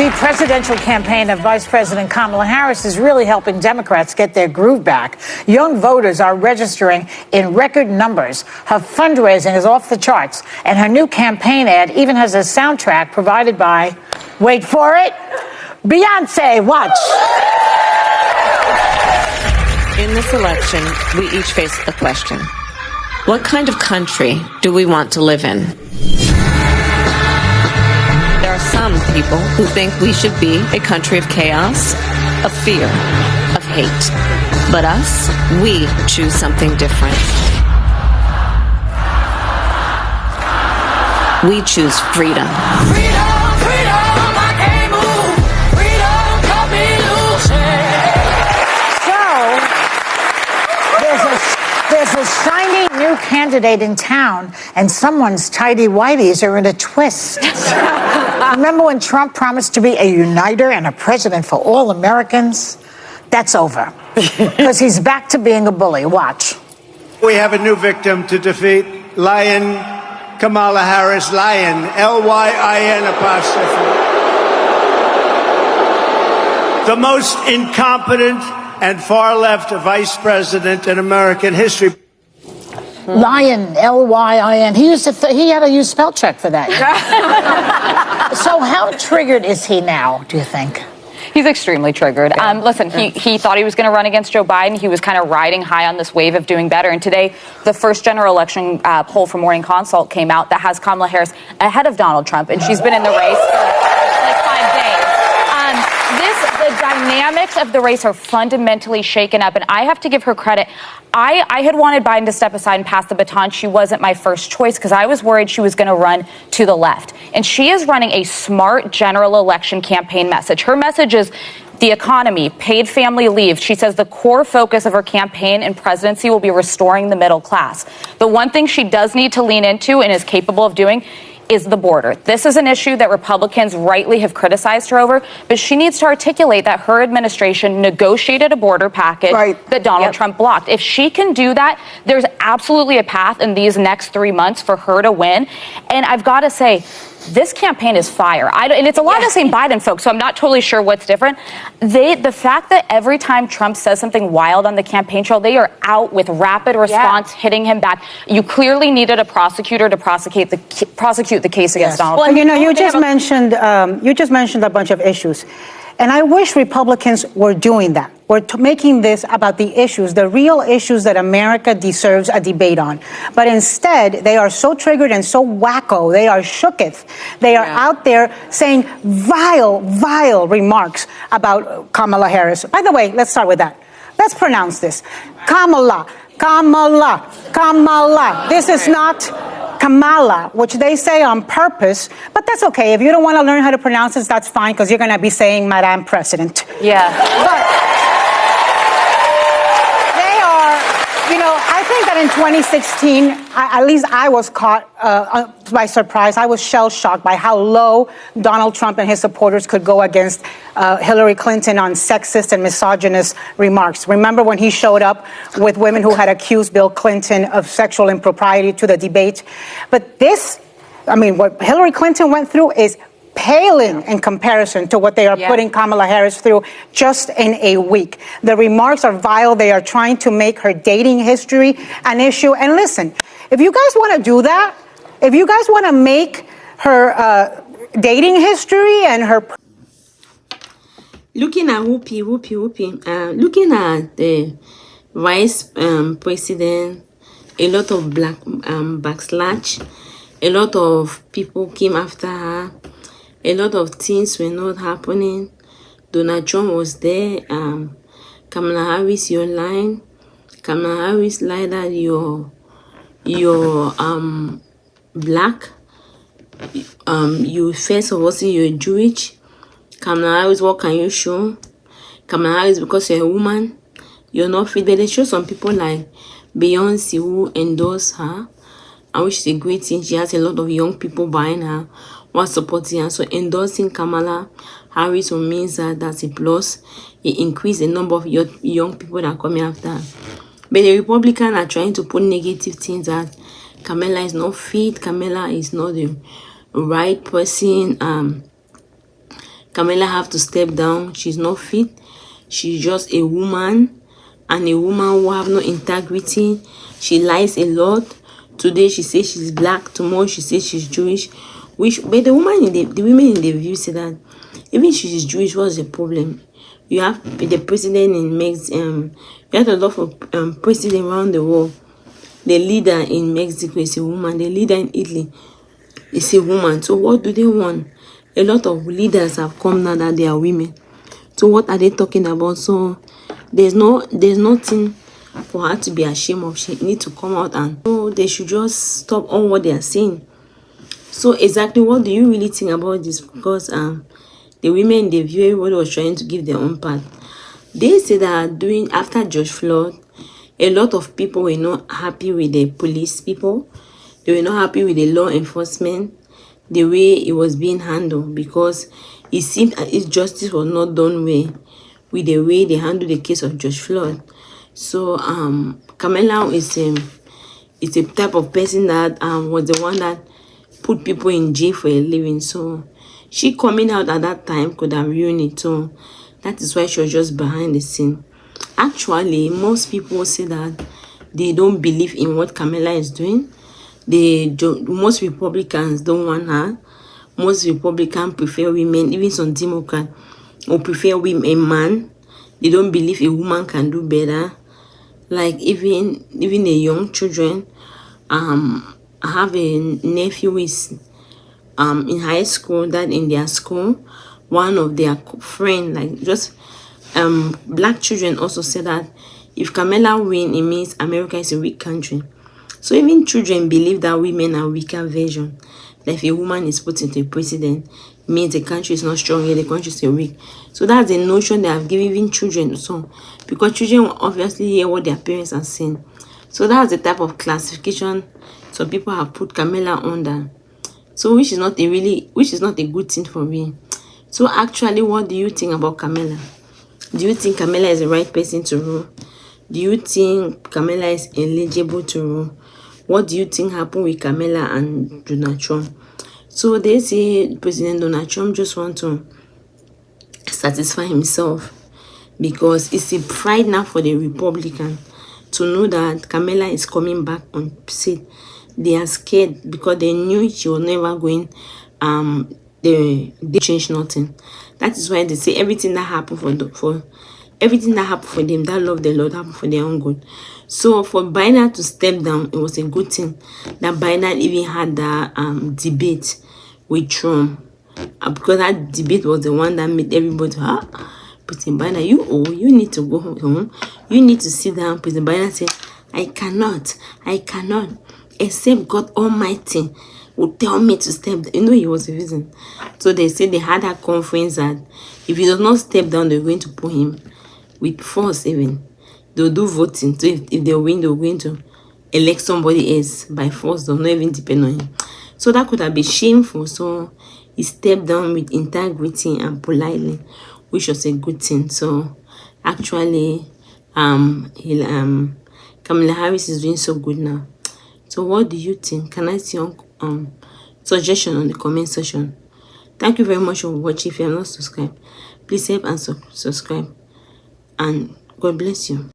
The presidential campaign of Vice President Kamala Harris is really helping Democrats get their groove back. Young voters are registering in record numbers. Her fundraising is off the charts, and her new campaign ad even has a soundtrack provided by, wait for it, Beyonce. Watch. In this election, we each face a question. What kind of country do we want to live in? There are some people who think we should be a country of chaos, of fear, of hate. But us, we choose something different. We choose freedom. There's a shiny new candidate in town, and someone's tighty-whities are in a twist. Remember when Trump promised to be a uniter and a president for all Americans? That's over, because he's back to being a bully. Watch. We have a new victim to defeat. Lion Kamala Harris. Lion, L-Y-I-N apostrophe. The most incompetent and far-left vice president in American history. Lion, L-Y-I-N. He had to use spell check for that. So how triggered is he now, do you think? He's extremely triggered. Listen, he thought he was going to run against Joe Biden. He was kind of riding high on this wave of doing better. And today, the first general election poll from Morning Consult came out that has Kamala Harris ahead of Donald Trump. And she's been in the race for like 5 days. The dynamics of the race are fundamentally shaken up. And I have to give her credit. I had wanted Biden to step aside and pass the baton. She wasn't my first choice because I was worried she was going to run to the left. And she is running a smart general election campaign message. Her message is the economy, paid family leave. She says the core focus of her campaign and presidency will be restoring the middle class. The one thing she does need to lean into and is capable of doing is the border. This is an issue that Republicans rightly have criticized her over, but she needs to articulate that her administration negotiated a border package that Donald Trump blocked. If she can do that, there's absolutely a path in these next 3 months for her to win. And I've got to say, this campaign is fire. And it's a lot of the same Biden folks, so I'm not totally sure what's different. The fact that every time Trump says something wild on the campaign trail, they are out with rapid response, hitting him back. You clearly needed a prosecutor to prosecute the case against Donald Trump. Well, you know, you just mentioned a bunch of issues. And I wish Republicans were doing that. We're making this about the issues, the real issues that America deserves a debate on. But instead, they are so triggered and so wacko. They are shooketh. They are out there saying vile remarks about Kamala Harris. By the way, let's start with that. Let's pronounce this. Kamala. This is not Kamala, which they say on purpose, but that's okay. If you don't want to learn how to pronounce this, that's fine, because you're going to be saying Madame President. Yeah. But they are, you know, I think that in 2016, at least I was caught by surprise. I was shell-shocked by how low Donald Trump and his supporters could go against Hillary Clinton on sexist and misogynist remarks. Remember when he showed up with women who had accused Bill Clinton of sexual impropriety to the debate? But this, I mean, what Hillary Clinton went through is paling in comparison to what they are putting Kamala Harris through just in a week. The remarks are vile. They are trying to make her dating history an issue. And listen, if you guys want to do that, if you guys want to make her dating history and her... Looking at Whoopi, looking at the vice president, a lot of backslash, a lot of people came after her, a lot of things were not happening. Donald Trump was there. Kamala Harris, you're lying. Kamala Harris lied that you're black. You first of all say you're Jewish. Kamala Harris, what can you show? Kamala Harris, because you're a woman, you're not fit. But they show some people like Beyonce who endorse her, and which is a great thing. She has a lot of young people buying her, who are supporting her. So endorsing Kamala Harris means that that's a plus. It increased the number of young people that are coming after her. But the Republicans are trying to put negative things that Kamala is not fit, Kamala is not the right person. Kamala have to step down. She's not fit. She's just a woman, and a woman who have no integrity. She lies a lot. Today she says she's black. Tomorrow she says she's Jewish. But the women in the view say that even if she's Jewish, what's the problem? You have the president in Mexico. You have a lot of presidents around the world. The leader in Mexico is a woman. The leader in Italy is a woman. So what do they want? A lot of leaders have come now that they are women. So what are they talking about? So there's nothing for her to be ashamed of. She needs to come out, and so they should just stop all what they are saying. So exactly what do you really think about this? Because the women in the view, everybody was trying to give their own part. They say that after George Floyd, a lot of people were not happy with the police people. They were not happy with the law enforcement, the way it was being handled, because it seemed as if justice was not done well with the way they handled the case of George Floyd. So Kamala is a type of person that was the one that put people in jail for a living. So she coming out at that time could have ruined it. So that is why she was just behind the scene. Actually, most people say that they don't believe in what Kamala is doing. Most Republicans don't want her. Most Republicans prefer women. Even some Democrats will prefer a man. They don't believe a woman can do better. Like even the young children. I have a nephew who is in high school, that in their school, one of their friends, like just black children, also said that if Kamala win, it means America is a weak country. So even children believe that women are weaker version. That if a woman is put into a president, it means the country is not strong, yet the country is weak. So that's the notion they have given even children. So because children will obviously hear what their parents are saying. So that's the type of classification some people have put Kamala under. So which is not a good thing for me. So actually, what do you think about Kamala? Do you think Kamala is the right person to rule? Do you think Kamala is eligible to rule? What do you think happened with Kamala and Donald Trump? So they say President Donald Trump just want to satisfy himself, because it's a pride now for the Republican to know that Kamala is coming back on seat. They are scared because they knew she was never going. They changed nothing. That is why they say everything that happened everything that happened for them, that love the Lord, happened for their own good. So for Biden to step down, it was a good thing that Biden even had that debate with Trump, because that debate was the one that made everybody President Biden, you need to go home. You need to sit down. President Biden said, I cannot, except God Almighty would tell me to step down. You know, he was the reason. So they said they had a conference that if he does not step down, they're going to put him with force even. They'll do voting. So if they win, they're going to elect somebody else by force. They'll not even depend on him. So that could have been shameful. So he stepped down with integrity and politely, which was a good thing. So actually, Kamala Harris is doing so good now. So what do you think? Can I see your suggestion on the comment section? Thank you very much for watching. If you have not subscribed, please help and subscribe. And God bless you.